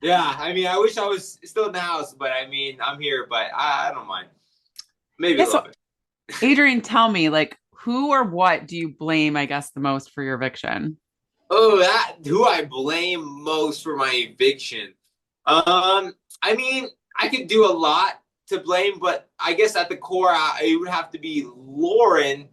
Yeah, I mean, I wish I was still in the house, but I mean, I'm here, but I don't mind. Maybe a Yeah, little so bit. Adrian, tell me, like, who or what do you blame, I guess, the most for your eviction? Oh, that who I blame most for my eviction. I mean, I could do a lot to blame, but I guess at the core, it would have to be Lauren,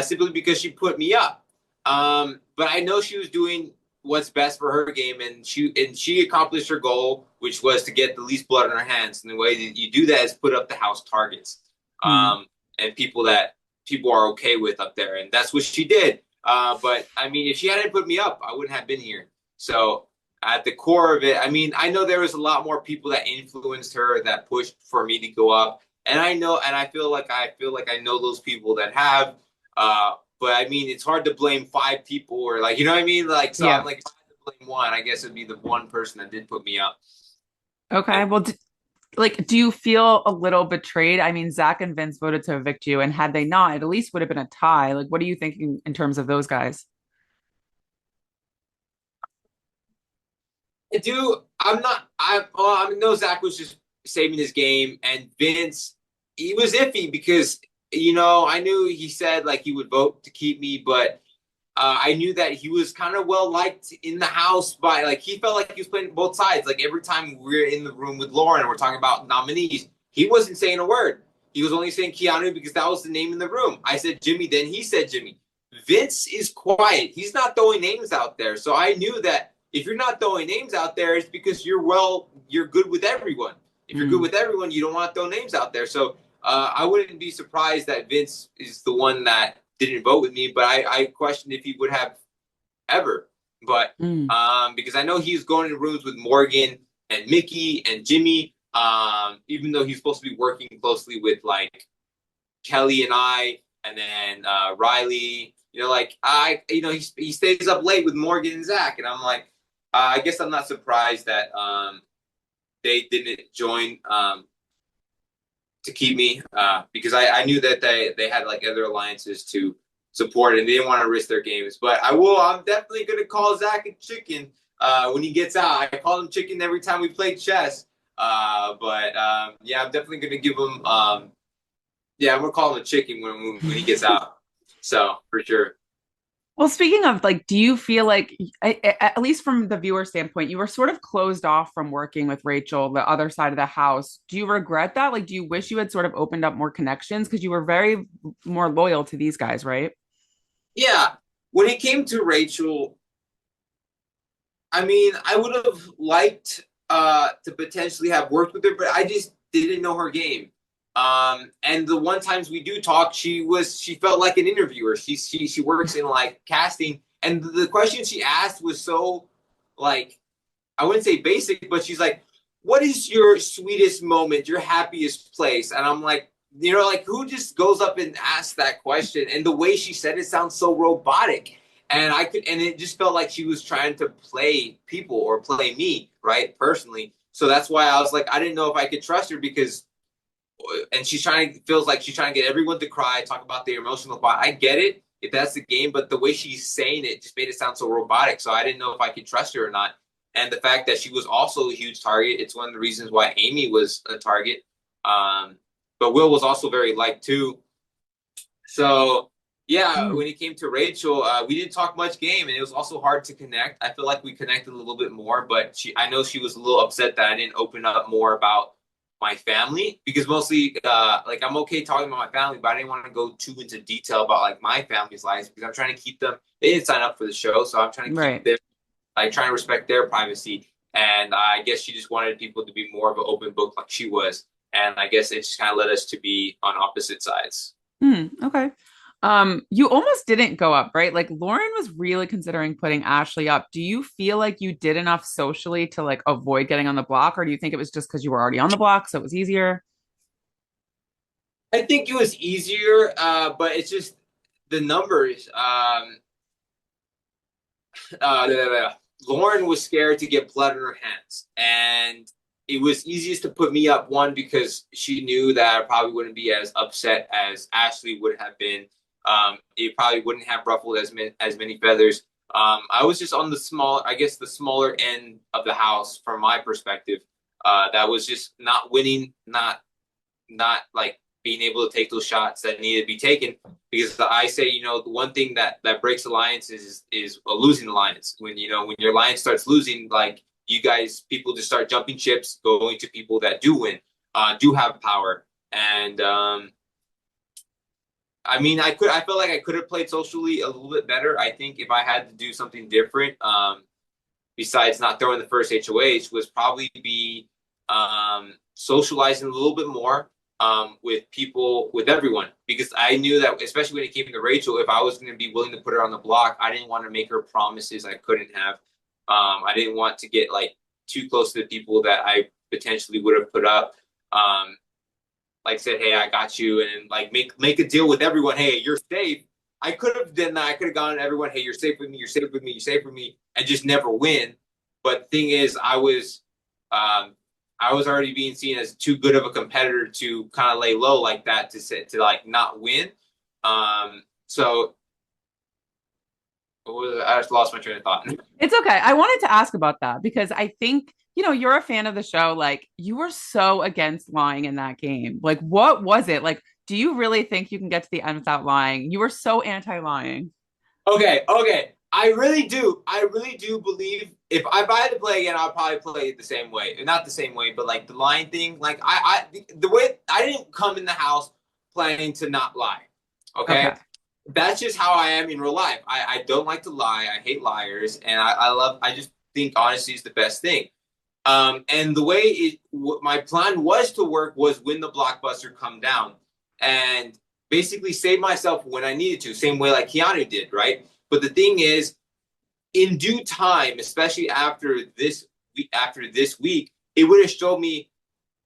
simply because she put me up. But I know she was doing what's best for her game, and she accomplished her goal, which was to get the least blood on her hands. And the way that you do that is put up the house targets, Hmm. and people that people are okay with up there, and that's what she did. But I mean, if she hadn't put me up, I wouldn't have been here. So at the core of it, I mean, I know there was a lot more people that influenced her that pushed for me to go up, and I know, and I feel like I know those people that have. But I mean, it's hard to blame five people or like, you know what I mean? Like, so I'm Yeah. like, if I had to blame one, I guess it'd be the one person that did put me up. Okay. And Well, like, do you feel a little betrayed? I mean, Zach and Vince voted to evict you, and had they not, it at least would have been a tie. Like, what are you thinking in terms of those guys? I do. I'm not. I know Zach was just saving his game, and Vince, he was iffy because I knew he said like he would vote to keep me, but I knew that he was kind of well liked in the house by like he felt like he was playing both sides. Like every time we're in the room with Lauren and we're talking about nominees, he wasn't saying a word. He was only saying Keanu because that was the name in the room. I said Jimmy, then he said Jimmy. Vince is quiet. He's not throwing names out there. So I knew that if you're not throwing names out there, it's because you're good with everyone. If you're good Mm. with everyone, you don't want to throw names out there. So I wouldn't be surprised that Vince is the one that didn't vote with me, but I questioned if he would have ever. But Mm. because I know he's going in rooms with Morgan and Mickey and Jimmy, even though he's supposed to be working closely with like Kelly and I, and then Riley. He stays up late with Morgan and Zach, and I'm like, I guess I'm not surprised that they didn't join to keep me because I knew that they had like other alliances to support it and they didn't want to risk their games. But I'm definitely gonna call Zach a chicken when he gets out. I call him chicken every time we play chess. But yeah, I'm definitely gonna give him yeah, I'm gonna call him a chicken when he gets out. So for sure. Well, speaking of like, do you feel like, at least from the viewer standpoint, you were sort of closed off from working with Rachel, the other side of the house. Do you regret that? Like, do you wish you had sort of opened up more connections? Because you were very more loyal to these guys, right? Yeah. When it came to Rachel, I mean, I would have liked to potentially have worked with her, but I just didn't know her game. And the one times we do talk, she felt like an interviewer. She works in like casting, and the question she asked was so like I wouldn't say basic, but she's like, "What is your sweetest moment, your happiest place?" And I'm like, like who just goes up and asks that question? And the way she said it sounds so robotic. And it just felt like she was trying to play people or play me, right? Personally. So that's why I was like, I didn't know if I could trust her because, and feels like she's trying to get everyone to cry, talk about their emotional part. I get it if that's the game, but the way she's saying it just made it sound so robotic. So I didn't know if I could trust her or not. And the fact that she was also a huge target, it's one of the reasons why Amy was a target. Um, but Will was also very liked too. So yeah, Mm. when it came to Rachel, we didn't talk much game, and it was also hard to connect. I feel like we connected a little bit more, but I know she was a little upset that I didn't open up more about my family because mostly, like I'm okay talking about my family, but I didn't want to go too into detail about like my family's lives because I'm trying to keep them. They didn't sign up for the show, so I'm trying to keep Right. them, like trying to respect their privacy. And I guess she just wanted people to be more of an open book like she was, and I guess it just kind of led us to be on opposite sides. Okay. You almost didn't go up, right? Like Lauren was really considering putting Ashley up. Do you feel like you did enough socially to like avoid getting on the block, or do you think it was just because you were already on the block, so it was easier? I think it was easier, but it's just the numbers. Lauren was scared to get blood in her hands, and it was easiest to put me up one because she knew that I probably wouldn't be as upset as Ashley would have been. It probably wouldn't have ruffled as many feathers. I was just on the I guess the smaller end of the house from my perspective. That was just not winning, not like being able to take those shots that needed to be taken. Because I say, the one thing that breaks alliances is a losing alliance. When when your alliance starts losing, like people just start jumping ships, going to people that do win, do have power, and I mean, I felt like I could have played socially a little bit better. I think if I had to do something different, besides not throwing the first HOH, was probably be socializing a little bit more with people, with everyone, because I knew that, especially when it came to Rachel, if I was going to be willing to put her on the block, I didn't want to make her promises I couldn't have. I didn't want to get like too close to the people that I potentially would have put up. Like said, hey, I got you, and like make a deal with everyone. Hey, you're safe. I could have done that. I could have gone to everyone. Hey, you're safe with me. You're safe with me. You're safe with me, and just never win. But the thing is, I was already being seen as too good of a competitor to kind of lay low like that to like not win. So I just lost my train of thought. It's okay. I wanted to ask about that because I think, you're a fan of the show. Like, you were so against lying in that game. Like, what was it? Like, do you really think you can get to the end without lying? You were so anti-lying. Okay. I really do. I really do believe if I had to play again, I'll probably play it the same way. Not the same way, but like the lying thing. Like the way I didn't come in the house planning to not lie. Okay. Okay. That's just how I am in real life. I don't like to lie. I hate liars, and I just think honesty is the best thing. And the way what my plan was to work was when the blockbuster come down and basically save myself when I needed to, same way like Keanu did, right? But the thing is, in due time, especially after this week, it would have showed me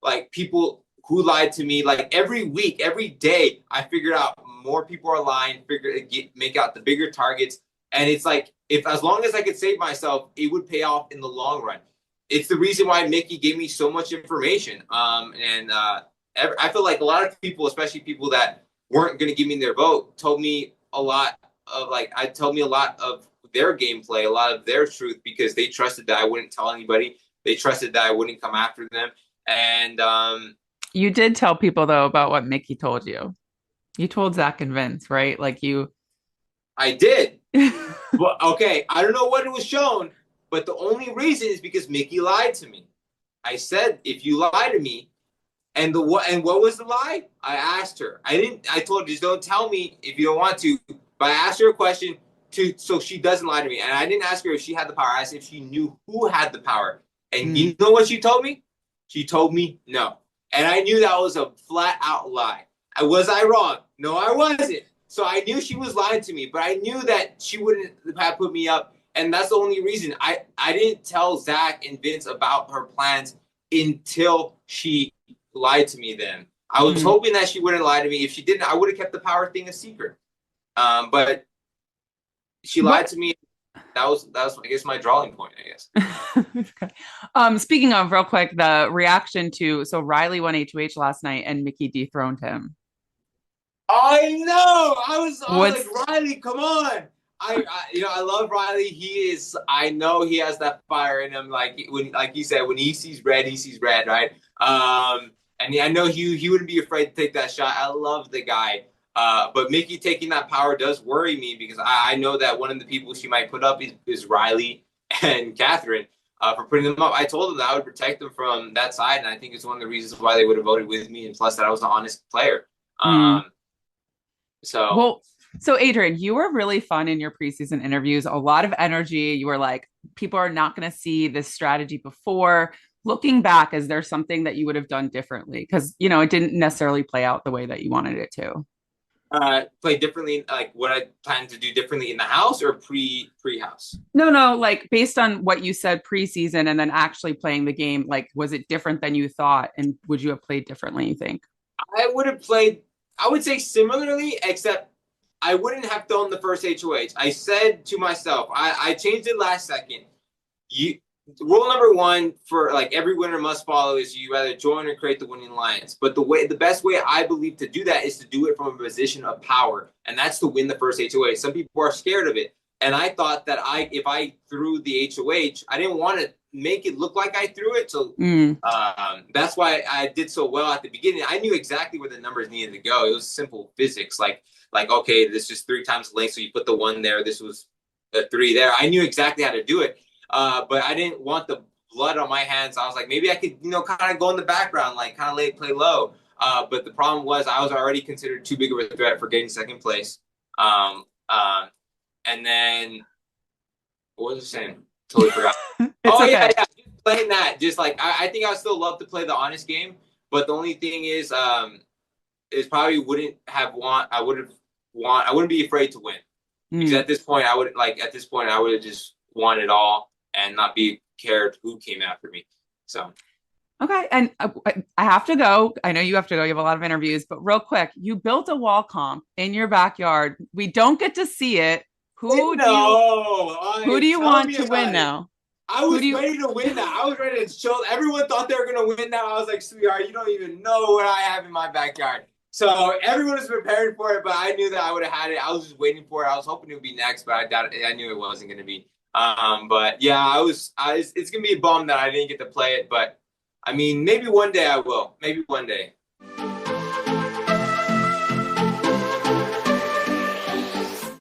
like people who lied to me. Like every week, every day, I figured out more people are lying. Make out the bigger targets, and it's like if as long as I could save myself, it would pay off in the long run. It's the reason why Mickey gave me so much information. I feel like a lot of people, especially people that weren't going to give me their vote, told me a lot told me a lot of their gameplay, a lot of their truth, because they trusted that I wouldn't tell anybody. They trusted that I wouldn't come after them. And You did tell people though about what Mickey told you. You told Zach and Vince, right? Like you. I did. Well, okay, I don't know what it was shown, but the only reason is because Mickey lied to me. I said, if you lie to me, and what was the lie? I asked her. I told her, just don't tell me if you don't want to. But I asked her a question so she doesn't lie to me. And I didn't ask her if she had the power. I asked if she knew who had the power. And you know what she told me? She told me no. And I knew that was a flat out lie. Was I wrong? No, I wasn't. So I knew she was lying to me, but I knew that she wouldn't have put me up. And that's the only reason I didn't tell Zach and Vince about her plans until she lied to me then. I was hoping that she wouldn't lie to me. If she didn't, I would have kept the power thing a secret. But she lied to me. That was I guess my drawing point, I guess. Okay. Speaking of real quick, the reaction to so Riley won HOH last night and Mickey dethroned him. I know. I was What's like, Riley, come on. I love Riley. I know he has that fire in him. Like you said, when he sees red, right? And I know he wouldn't be afraid to take that shot. I love the guy. But Mickey taking that power does worry me because I know that one of the people she might put up is Riley and Catherine for putting them up. I told them that I would protect them from that side, and I think it's one of the reasons why they would have voted with me, and plus that I was an honest player. So well, so Adrian, you were really fun in your preseason interviews, a lot of energy. You were like, people are not going to see this strategy before. Looking back, is there something that you would have done differently? Because, it didn't necessarily play out the way that you wanted it to. play differently, like what I plan to do differently in the house or pre-house? No, like based on what you said preseason and then actually playing the game, like was it different than you thought? And would you have played differently, you think? I would have played, I would say similarly, except I wouldn't have thrown the first HOH. I said to myself, I changed it last second. Rule number one for like every winner must follow is you either join or create the winning alliance. But the best way I believe to do that is to do it from a position of power, and that's to win the first HOA. Some people are scared of it. And I thought that if I threw the HOH, I didn't want to make it look like I threw it. So Mm. that's why I did so well at the beginning. I knew exactly where the numbers needed to go. It was simple physics, like okay, this is 3 times the length, so you put the 1 there. This was a 3 there. I knew exactly how to do it, but I didn't want the blood on my hands. I was like, maybe I could, kind of go in the background, like kind of play low. But the problem was I was already considered too big of a threat for getting second place. Um, and then what was I saying? Totally forgot. It's Oh yeah, okay. yeah. Just playing that. Just like I think I would still love to play the honest game, but the only thing is probably wouldn't have want. I would have want. I wouldn't be afraid to win because Mm. at this point I would have just won it all and not be cared who came after me. So Okay. And I have to go. I know you have to go. You have a lot of interviews, but real quick, you built a wall comp in your backyard. We don't get to see it. Who do you no, who do you tell want me to win about it. now? I Who do was you ready to win that. I was ready to show. Everyone thought they were gonna win that. I was like, sweetheart, you don't even know what I have in my backyard. So everyone was preparing for it, but I knew that I would have had it. I was just waiting for it. I was hoping it would be next, but I knew it wasn't gonna be. But yeah, it's gonna be a bum that I didn't get to play it. But I mean, maybe one day I will. Maybe one day.